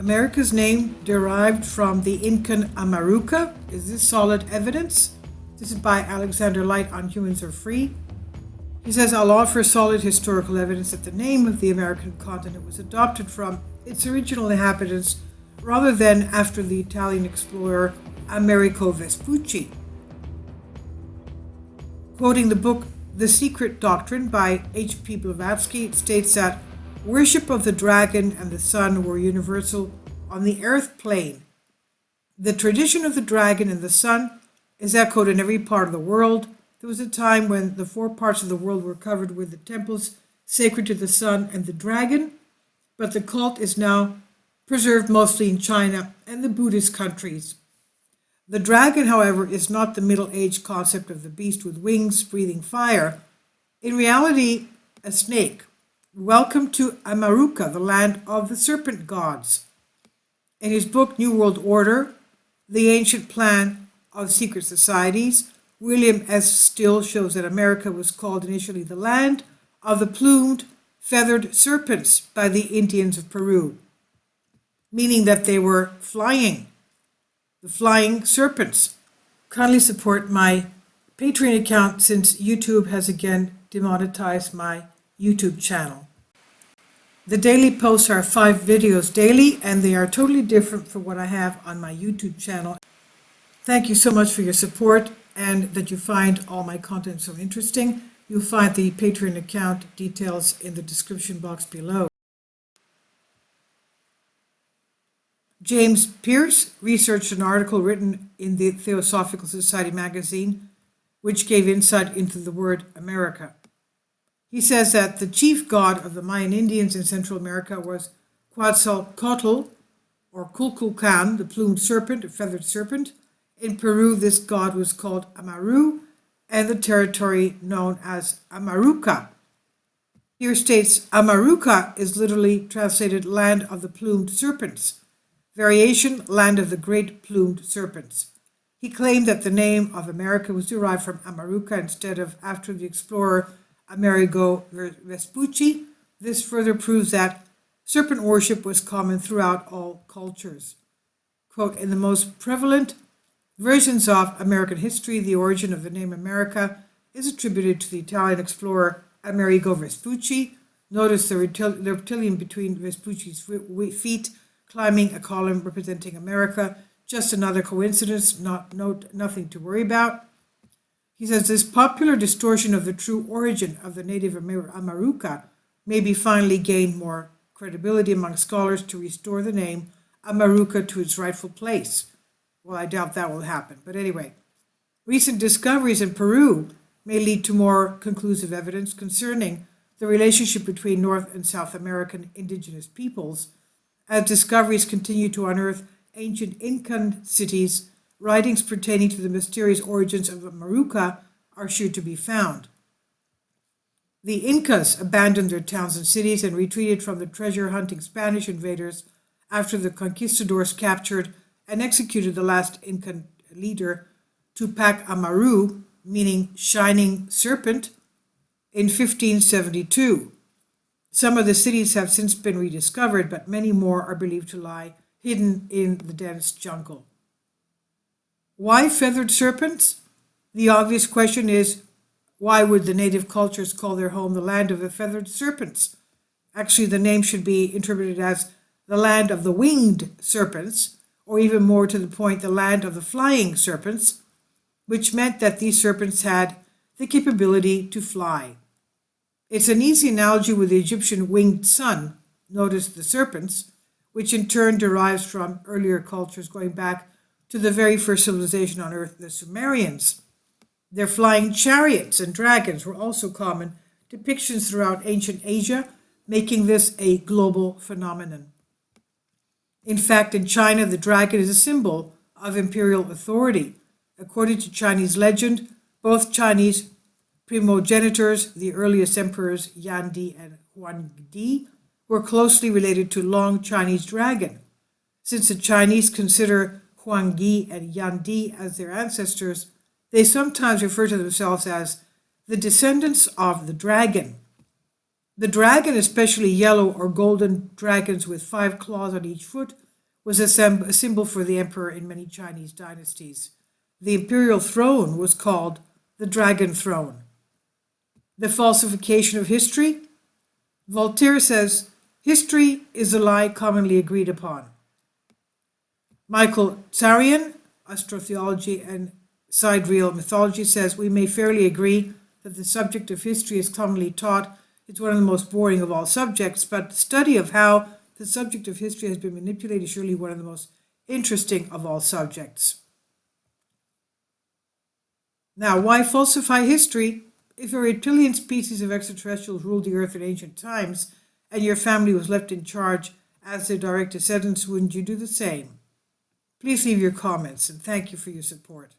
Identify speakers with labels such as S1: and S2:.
S1: America's name derived from the Incan AMARUCA. Is this solid evidence? This is by Alexander Light on Humans Are Free. He says, I'll offer solid historical evidence that the name of the American continent was adopted from its original inhabitants rather than after the Italian explorer Amerigo Vespucci. Quoting the book The Secret Doctrine by H.P. Blavatsky, it states that worship of the dragon and the sun were universal on the earth plane. The tradition of the dragon and the sun is echoed in every part of the world. There was a time when the 4 parts of the world were covered with the temples sacred to the sun and the dragon, but the cult is now preserved mostly in China and the Buddhist countries. The dragon, however, is not the Middle Age concept of the beast with wings breathing fire. In reality, a snake. Welcome to AMARUCA, the land of the serpent gods. In his book New World Order, The Ancient Plan of Secret Societies, William S. Still shows that America was called initially the land of the plumed, feathered serpents by the Indians of Peru, meaning that they were flying, the flying serpents. Kindly support my Patreon account since YouTube has again demonetized my YouTube channel. The daily posts are 5 videos daily, and they are totally different from what I have on my YouTube channel. Thank you so much for your support and that you find all my content so interesting. You'll find the Patreon account details in the description box below. James Pierce researched an article written in the Theosophical Society magazine, which gave insight into the word America. He says that the chief god of the Mayan Indians in Central America was Quetzalcoatl, or Kulkulkan, the plumed serpent, a feathered serpent. In Peru, this god was called Amaru, and the territory known as AMARUCA. Here states, AMARUCA is literally translated land of the plumed serpents. Variation, land of the great plumed serpents. He claimed that the name of America was derived from AMARUCA instead of after the explorer Amerigo Vespucci. This further proves that serpent worship was common throughout all cultures. Quote, in the most prevalent versions of American history, the origin of the name America is attributed to the Italian explorer Amerigo Vespucci. Notice the reptilian between Vespucci's feet climbing a column representing America. Just another coincidence, nothing to worry about. He says this popular distortion of the true origin of the native AMARUCA may be finally gained more credibility among scholars to restore the name AMARUCA to its rightful place. Well, I doubt that will happen. But anyway, recent discoveries in Peru may lead to more conclusive evidence concerning the relationship between North and South American indigenous peoples. As discoveries continue to unearth ancient Incan cities, writings pertaining to the mysterious origins of AMARUCA are sure to be found. The Incas abandoned their towns and cities and retreated from the treasure-hunting Spanish invaders after the conquistadors captured and executed the last Incan leader, Tupac Amaru, meaning shining serpent, in 1572. Some of the cities have since been rediscovered, but many more are believed to lie hidden in the dense jungle. Why feathered serpents? The obvious question is, why would the native cultures call their home the land of the feathered serpents? Actually, the name should be interpreted as the land of the winged serpents, or even more to the point, the land of the flying serpents, which meant that these serpents had the capability to fly. It's an easy analogy with the Egyptian winged sun, notice the serpents, which in turn derives from earlier cultures going back to the very first civilization on Earth, the Sumerians. Their flying chariots and dragons were also common depictions throughout ancient Asia, making this a global phenomenon. In fact, in China, the dragon is a symbol of imperial authority. According to Chinese legend, both Chinese primogenitors, the earliest emperors Yan Di and Huang Di, were closely related to Long Chinese dragon. Since the Chinese consider Huang Yi and Yan Di as their ancestors, they sometimes refer to themselves as the descendants of the dragon. The dragon, especially yellow or golden dragons with 5 claws on each foot, was a symbol for the emperor in many Chinese dynasties. The imperial throne was called the dragon throne. The falsification of history. Voltaire says, history is a lie commonly agreed upon. Michael Tsarian, Astrotheology and Sidereal Mythology, says, we may fairly agree that the subject of history is commonly taught is one of the most boring of all subjects, but the study of how the subject of history has been manipulated is surely one of the most interesting of all subjects. Now, why falsify history? If a reptilian species of extraterrestrials ruled the earth in ancient times, and your family was left in charge as their direct descendants, wouldn't you do the same? Please leave your comments, and thank you for your support.